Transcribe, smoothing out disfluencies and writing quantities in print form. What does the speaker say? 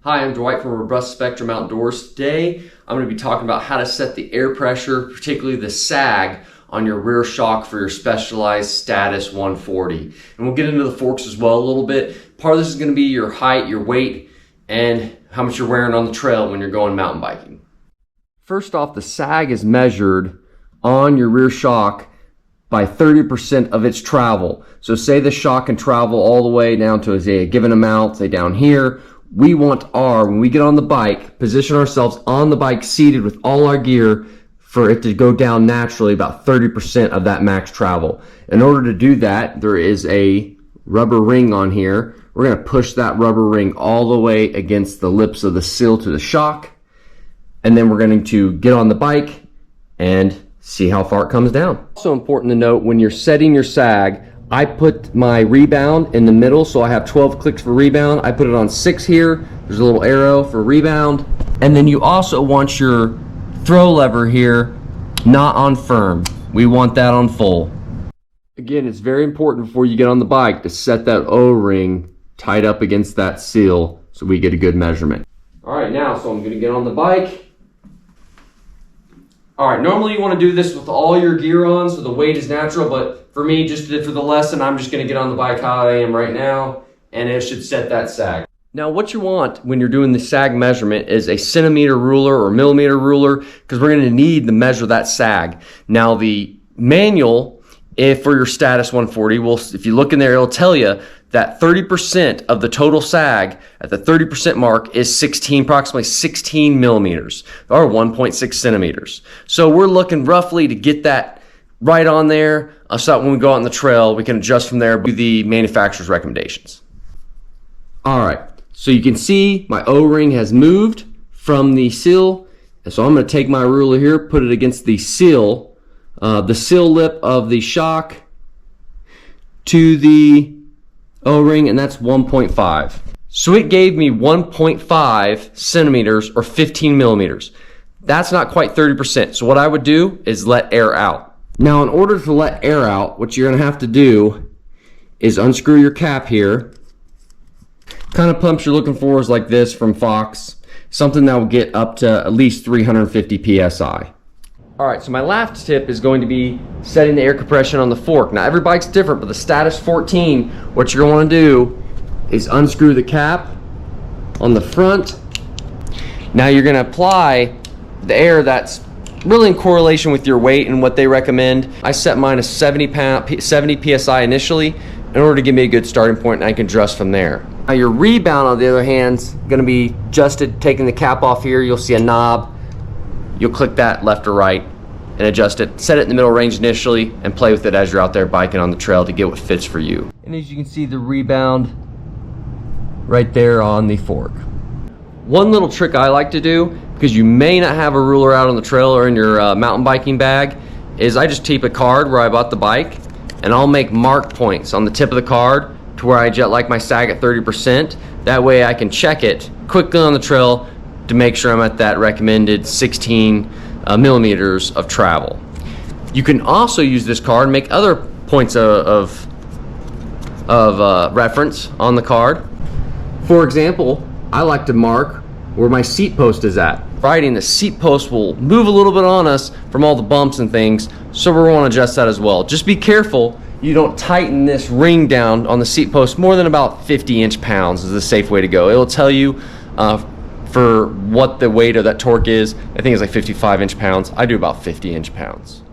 Hi, I'm Dwight from Robust Spectrum Outdoors. Today, I'm going to be talking about how to set the air pressure, particularly the sag, on your rear shock for your Specialized Status 140. And we'll get into the forks as well a little bit. Part of this is going to be your height, your weight, and how much you're wearing on the trail when you're going mountain biking. First off, the sag is measured on your rear shock by 30% of its travel. So say the shock can travel all the way down to a given amount, say down here. We want when we get on the bike, position ourselves on the bike seated with all our gear for it to go down naturally about 30% of that max travel. In order to do that, there is a rubber ring on here. We're going to push that rubber ring all the way against the lips of the sill to the shock. And then we're going to get on the bike and see how far it comes down. Also important to note, when you're setting your sag, I put my rebound in the middle, so I have 12 clicks for rebound. I put it on 6 here. There's a little arrow for rebound. And then you also want your throw lever here not on firm. We want that on full. Again, it's very important before you get on the bike to set that O-ring tight up against that seal so we get a good measurement. All right, now, so I'm gonna get on the bike. All right, normally you want to do this with all your gear on so the weight is natural, but for me, just for the lesson, I'm just going to get on the bike how I am right now, and it should set that sag. Now, what you want when you're doing the sag measurement is a centimeter ruler or millimeter ruler, because we're going to need to measure that sag. Now, the manual, for your Status 140, if you look in there, it'll tell you that 30% of the total sag at the 30% mark is approximately 16 millimeters or 1.6 centimeters. So we're looking roughly to get that right on there so that when we go out on the trail, we can adjust from there to the manufacturer's recommendations. All right, so you can see my O-ring has moved from the seal. So I'm going to take my ruler here, put it against the seal lip of the shock to the O-ring, and that's 1.5. So it gave me 1.5 centimeters or 15 millimeters. That's not quite 30%. So what I would do is let air out. Now, in order to let air out, what you're gonna have to do is unscrew your cap here. Kind of pumps you're looking for is like this from Fox. Something that will get up to at least 350 PSI. All right, so my last tip is going to be setting the air compression on the fork. Now, every bike's different, but the Status 14, what you're gonna wanna do is unscrew the cap on the front. Now you're gonna apply the air that's really in correlation with your weight and what they recommend. I set mine to 70 PSI initially in order to give me a good starting point, and I can adjust from there. Now your rebound, on the other hand, is gonna be adjusted, taking the cap off here. You'll see a knob. You'll click that left or right and adjust it. Set it in the middle range initially and play with it as you're out there biking on the trail to get what fits for you. And as you can see, the rebound right there on the fork. One little trick I like to do, because you may not have a ruler out on the trail or in your mountain biking bag, is I just tape a card where I bought the bike, and I'll make mark points on the tip of the card to where I like my sag at 30%. That way I can check it quickly on the trail to make sure I'm at that recommended 16 millimeters of travel. You can also use this card and make other points of reference on the card. For example, I like to mark where my seat post is at. Riding, the seat post will move a little bit on us from all the bumps and things, so we're going to adjust that as well. Just be careful you don't tighten this ring down on the seat post more than about 50 inch-pounds is the safe way to go. It'll tell you for what the weight of that torque is. I think it's like 55 inch-pounds. I do about 50 inch-pounds.